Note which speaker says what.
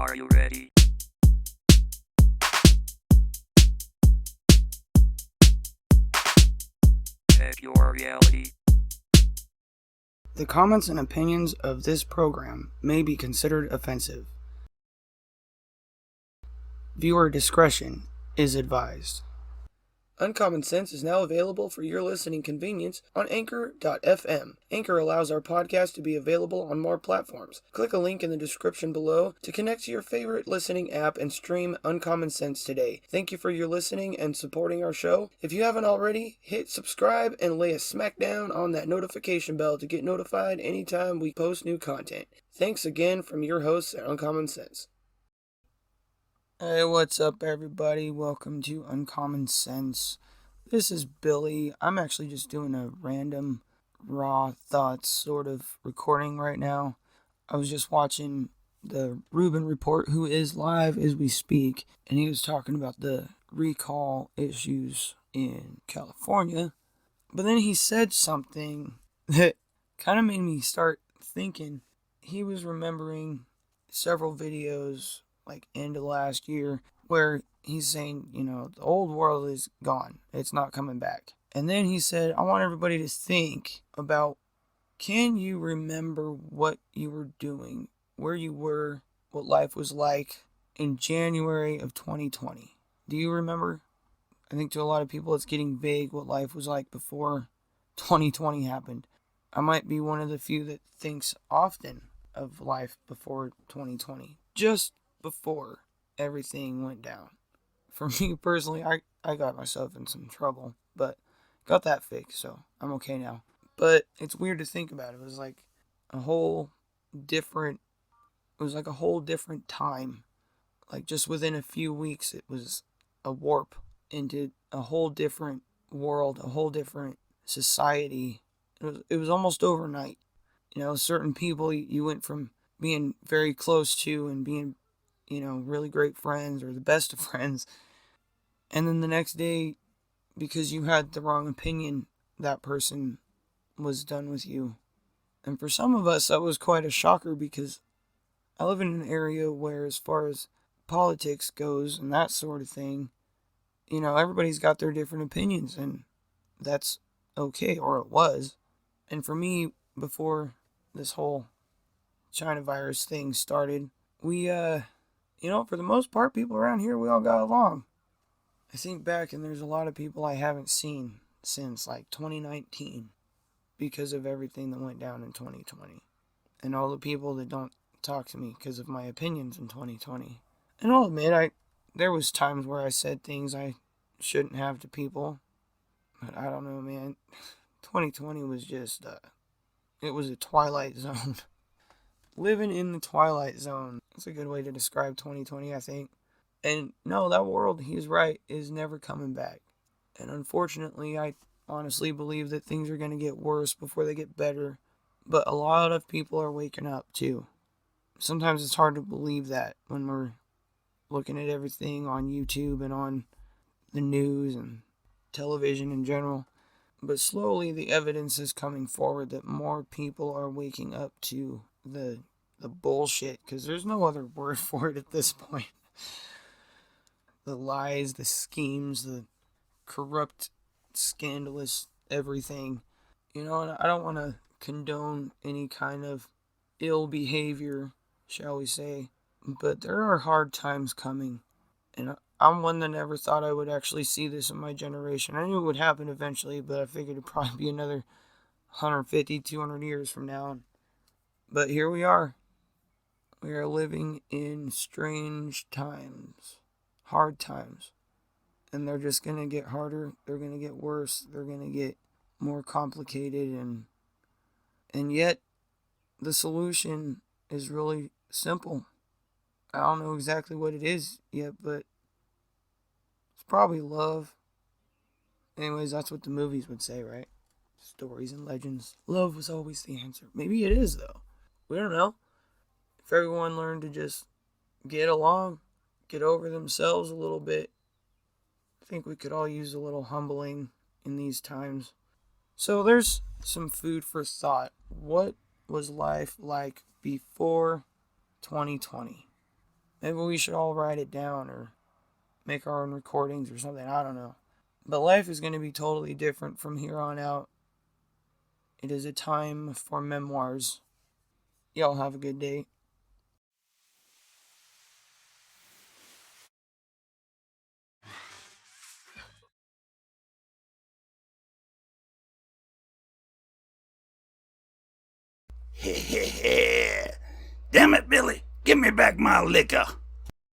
Speaker 1: Are you ready? Check your reality.
Speaker 2: The comments and opinions of this program may be considered offensive. Viewer discretion is advised. Uncommon Sense is now available for your listening convenience on Anchor.fm. Anchor allows our podcast to be available on more platforms. Click a link in the description below to connect to your favorite listening app and stream Uncommon Sense today. Thank you for your listening and supporting our show. If you haven't already, hit subscribe and lay a smack down on that notification bell to get notified anytime we post new content. Thanks again from your hosts at Uncommon Sense. Hey, what's up, everybody? Welcome to Uncommon Sense. This is Billy. I'm actually just doing a random raw thoughts sort of recording right now. I was just watching the Rubin Report, who is live as we speak, and he was talking about the recall issues in California. But then he said something that kind of made me start thinking. He was remembering several videos like end of last year where he's saying, the old world is gone. It's not coming back. And then he said, I want everybody to think about, can you remember what you were doing, where you were, what life was like in January of 2020? Do you remember? I think to a lot of people it's getting vague what life was like before 2020 happened. I might be one of the few that thinks often of life before 2020. Just before everything went down. For me personally, I got myself in some trouble, but got that fixed, so I'm okay now. But it's weird to think about. It was like a whole different time. Like just within a few weeks, it was a warp into a whole different world, a whole different society. It was almost overnight. Certain people you went from being very close to and being really great friends or the best of friends. And then the next day, because you had the wrong opinion, that person was done with you. And for some of us, that was quite a shocker because I live in an area where, as far as politics goes and that sort of thing, everybody's got their different opinions, and that's okay, or it was. And for me, before this whole China virus thing started, we, for the most part, people around here, we all got along. I think back and there's a lot of people I haven't seen since like 2019 because of everything that went down in 2020. And all the people that don't talk to me because of my opinions in 2020. And I'll admit, there was times where I said things I shouldn't have to people. But I don't know, man. 2020 was just, it was a twilight zone. Living in the twilight zone. That's a good way to describe 2020, I think. And no, that world, he's right, is never coming back. And unfortunately, I honestly believe that things are going to get worse before they get better. But a lot of people are waking up too. Sometimes it's hard to believe that when we're looking at everything on YouTube and on the news and television in general. But slowly the evidence is coming forward that more people are waking up to the bullshit, because there's no other word for it at this point. The lies, the schemes, the corrupt, scandalous everything. And I don't want to condone any kind of ill behavior, shall we say, but there are hard times coming. And I'm one that never thought I would actually see this in my generation. I knew it would happen eventually, but I figured it'd probably be another 150, 200 years from now. But here we are. We are living in strange times, hard times. And they're just going to get harder. They're going to get worse. They're going to get more complicated. And yet, the solution is really simple. I don't know exactly what it is yet, but it's probably love. Anyways, that's what the movies would say, right? Stories and legends. Love was always the answer. Maybe it is, though. We don't know. If everyone learned to just get along, get over themselves a little bit, I think we could all use a little humbling in these times. So there's some food for thought. What was life like before 2020? Maybe we should all write it down or make our own recordings or something. I don't know. But life is going to be totally different from here on out. It is a time for memoirs. Y'all have a good day.
Speaker 3: Damn it, Billy. Give me back my liquor.